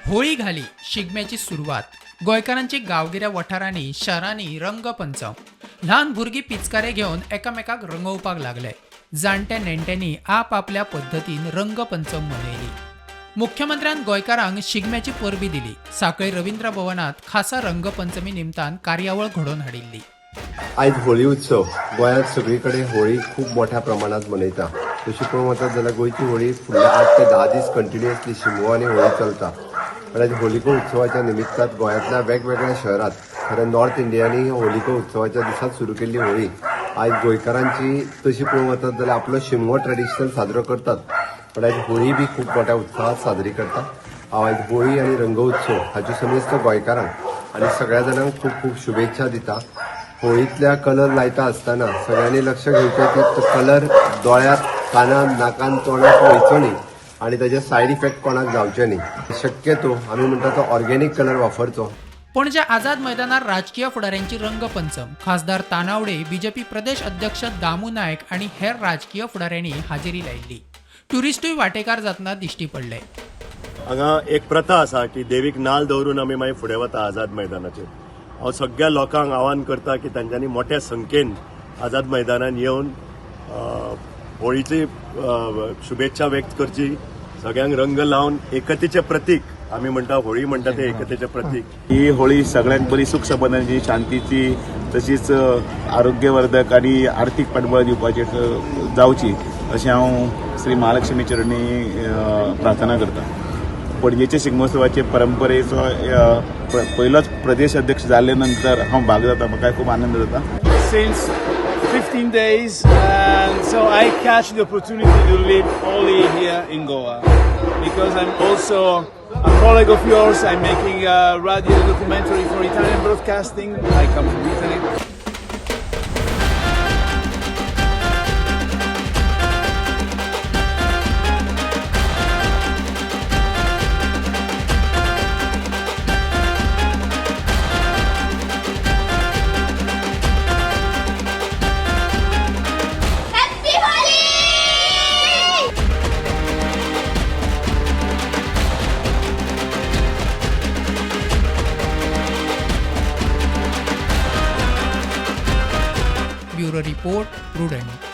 होळी घाली शिगम्याची सुरुवात. गोंयकारांची गांवगिऱ्या वाठारांनी शहरांनी रंगपंचम. ल्हान भुरगीं पिचकारे घेवन एकामेकाक रंगोवपाक लागले. जाणट्या नेणट्यांनी आपआपल्या पद्दतीन रंगपंचम मनयली. मुख्यमंत्र्यान गोंयकारांक शिगम्याची परबी दिली. सांखळी रवींद्र भवनात खासा रंगपंचमी निमतान कार्यावळ घडोवन हाडिल्ली. आयज होळी उत्सव गोंयांत सगळीकडे होळी खूब मोठ्या प्रमाणात मनयता. तशी पळोवंक वचत जाल्यार गोंयची होळी फुडल्या 8 ते 10 दीस कंटिन्युअसली शिगमो आनी होळी चलता. पण आज होलिका उत्सवाच्या निमित्तान गोंयांतल्या वेगवेगळ्या शहरात खरें नॉर्थ इंडियांनी होलिका उत्सवाच्या दिसात सुरू केल्ली होळी आयज गोंयकारांची तशी पळोवंक वचत जाल्यार आपलो शिगमो ट्रेडिशनल साजरो करतात. पण आयज होळी बी खूब मोठ्या उत्सवात साजरी करता. हांव आयज होळी आनी रंग उत्सव हाची समेस्त गोंयकारांक आनी सगळ्या जाणांक खूब खूब शुभेच्छा दिता. होळीतल्या कलर लायता आसतना सगळ्यांनी लक्ष घेवचें की तो कलर दोळ्यांत, कानांत, नाकांत, तोंडाक वयचो न्ही आनी ताजे सायड इफेक्ट कोणाक जावचे न्ही. शक्यतो आमी म्हणटा तो ऑर्गेनीक कलर वापरचो. पणजे आझाद मैदानार राजकीय फुडाऱ्यांची रंगपंचम. खासदार तानावडे, बीजेपी प्रदेश अध्यक्ष दामू नायक आनी हेर राजकीय फुडाऱ्यांनी हाजेरी लायिल्ली. ट्युरिस्टूय वांटेकार जातना दिश्टी पडले. हांगा एक प्रथा आसा की देवीक नाल दवरून आमी मागीर फुडें वता आझाद मैदानाचेर. हांव सगळ्या लोकांक आवाहन करता की तांच्यांनी मोठ्या संख्येन आझाद मैदानान येवन होळीची शुभेच्छा व्यक्त करची. सगळ्यांक रंग लावन एकतेचें प्रतीक आमी म्हणटा, होळी म्हणटा ते एकतेचें प्रतीक. ही होळी सगळ्यांक बरी सुख समाधानाची, शांतीची, तशीच आरोग्यवर्धक आणि आर्थीक पाठबळ दिवपाची जावची अशें हांव श्री महालक्ष्मी चरणी प्रार्थना करता. पणजेच्या शिगमोत्सवाचे परंपरेचो पयलोच प्रदेश अध्यक्ष जाल्ले नंतर हांव भाग जाता. म्हाका खूब आनंद जाता. Since 15 days, and so I catch the opportunity to live Holi here in Goa because I'm also a colleague of yours. I'm making a radio documentary for Italian broadcasting. I come from Italy. Bureau report, prudent.